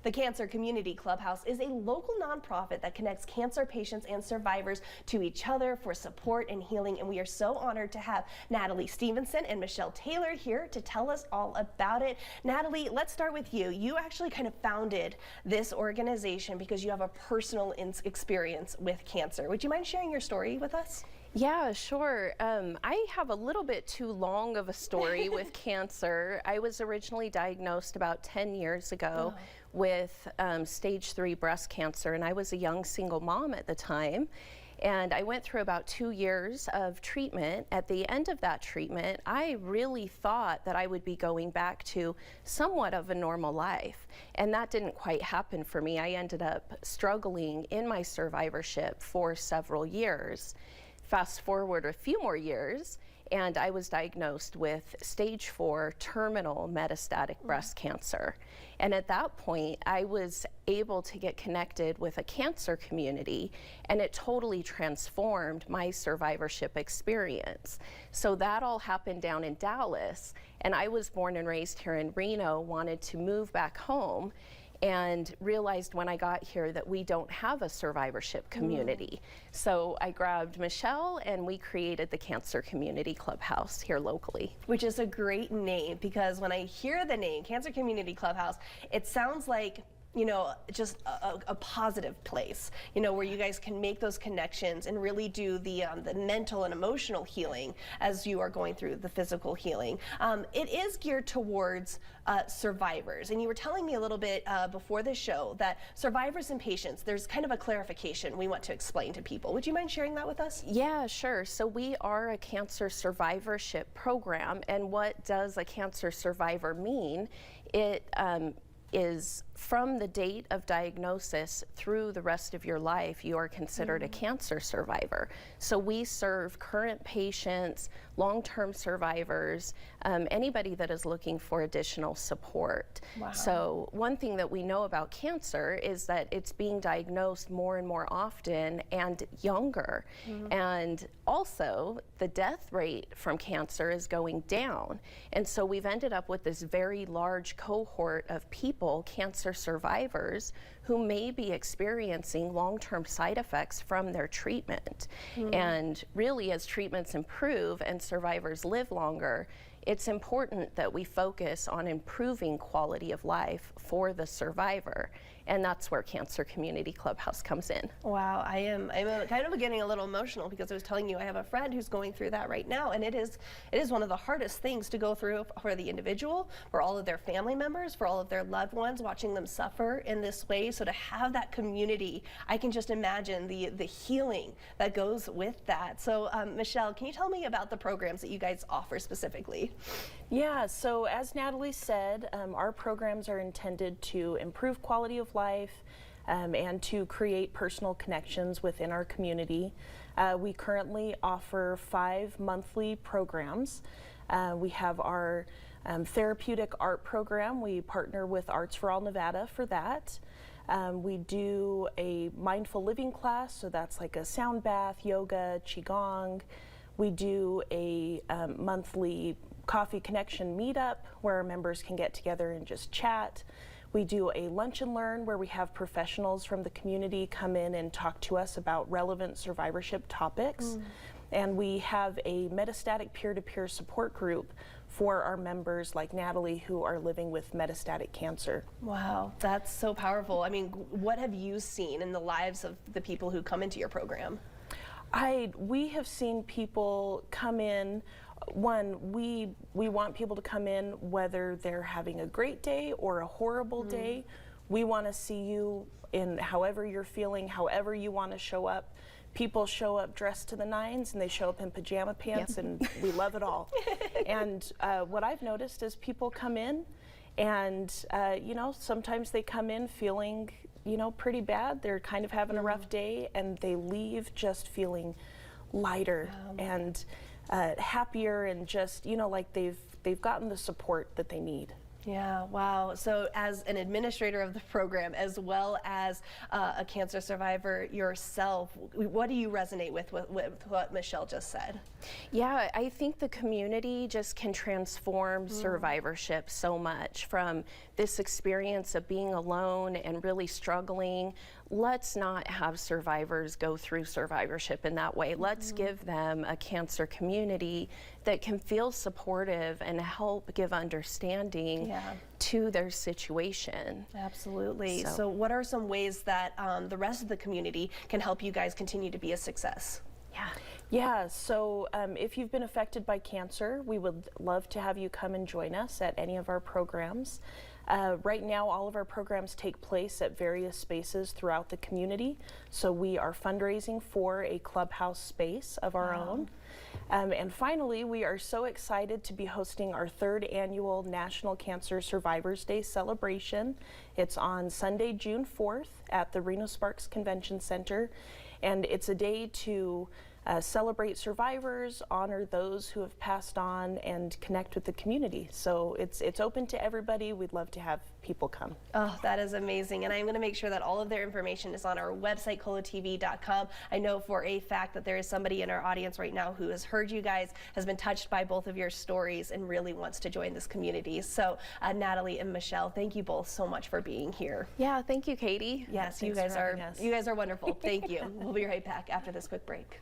The Cancer Community Clubhouse is a local nonprofit that connects cancer patients and survivors to each other for support and healing, and we are so honored to have Natalie Stevenson and Michelle Taylor here to tell us all about it. Natalie, let's start with you. You actually kind of founded this organization because you have a personal experience with cancer. Would you mind sharing your story with us? Yeah, sure. I have a little bit too long of a story with cancer. I was originally diagnosed about 10 years ago with stage 3 breast cancer, and I was a young single mom at the time. And I went through about 2 years of treatment. At the end of that treatment, I really thought that I would be going back to somewhat of a normal life. And that didn't quite happen for me. I ended up struggling in my survivorship for several years. Fast forward a few more years, and I was diagnosed with stage 4 terminal metastatic breast cancer. And at that point, I was able to get connected with a cancer community, and it totally transformed my survivorship experience. So that all happened down in Dallas, and I was born and raised here in Reno, wanted to move back home, and realized when I got here that we don't have a survivorship community. So I grabbed Michelle and we created the Cancer Community Clubhouse here locally. Which is a great name, because when I hear the name Cancer Community Clubhouse, it sounds like, you know, just a positive place, you know, where you guys can make those connections and really do the mental and emotional healing as you are going through the physical healing. It is geared towards survivors, and you were telling me a little bit before the show that survivors and patients, there's kind of a clarification we want to explain to people. Would you mind sharing that with us? Yeah, sure. So we are a cancer survivorship program, and what does a cancer survivor mean? It is from the date of diagnosis through the rest of your life, you are considered a cancer survivor. So we serve current patients, long-term survivors, anybody that is looking for additional support. Wow. So one thing that we know about cancer is that it's being diagnosed more and more often and younger. And also the death rate from cancer is going down. And so we've ended up with this very large cohort of people, cancer survivors, who may be experiencing long-term side effects from their treatment. And really, as treatments improve and survivors live longer, it's important that we focus on improving quality of life for the survivor. And that's where Cancer Community Clubhouse comes in. Wow, I'm kind of getting a little emotional, because I was telling you I have a friend who's going through that right now, and it is one of the hardest things to go through for the individual, for all of their family members, for all of their loved ones, watching them suffer in this way. So to have that community, I can just imagine the healing that goes with that. So Michelle, can you tell me about the programs that you guys offer specifically? Yeah, so as Natalie said, our programs are intended to improve quality of life and to create personal connections within our community. We currently offer 5 monthly programs. We have our therapeutic art program. We partner with Arts for All Nevada for that. We do a mindful living class, so that's like a sound bath, yoga, qigong. We do a monthly coffee connection meetup where our members can get together and just chat. We do a lunch and learn where we have professionals from the community come in and talk to us about relevant survivorship topics. And we have a metastatic peer-to-peer support group for our members like Natalie who are living with metastatic cancer. Wow, that's so powerful. I mean, what have you seen in the lives of the people who come into your program? We have seen people come in. One, we want people to come in whether they're having a great day or a horrible day. We want to see you in however you're feeling, however you want to show up. People show up dressed to the nines, and they show up in pajama pants, and we love it all. And what I've noticed is people come in, and you know, sometimes they come in feeling, you know, pretty bad. They're kind of having a rough day, and they leave just feeling lighter and happier, and just, you know, like they've gotten the support that they need. Yeah, wow. So as an administrator of the program, as well as a cancer survivor yourself, what do you resonate with what Michelle just said? Yeah, I think the community just can transform survivorship so much from this experience of being alone and really struggling. Let's not have survivors go through survivorship in that way. Let's give them a cancer community that can feel supportive and help give understanding to their situation. Absolutely. So what are some ways that the rest of the community can help you guys continue to be a success? Yeah, so if you've been affected by cancer, we would love to have you come and join us at any of our programs. Right now, all of our programs take place at various spaces throughout the community. So we are fundraising for a Clubhouse space of our own. And finally, we are so excited to be hosting our 3rd annual National Cancer Survivors Day celebration. It's on Sunday, June 4th at the Reno Sparks Convention Center. And it's a day to celebrate survivors, honor those who have passed on, and connect with the community. So it's open to everybody. We'd love to have people come. Oh, that is amazing. And I'm going to make sure that all of their information is on our website, kolotv.com. I know for a fact that there is somebody in our audience right now who has heard you guys, has been touched by both of your stories, and really wants to join this community. So Natalie and Michelle, thank you both so much for being here. Yeah, thank you, Katey. Yes, you guys are wonderful. Thank you. We'll be right back after this quick break.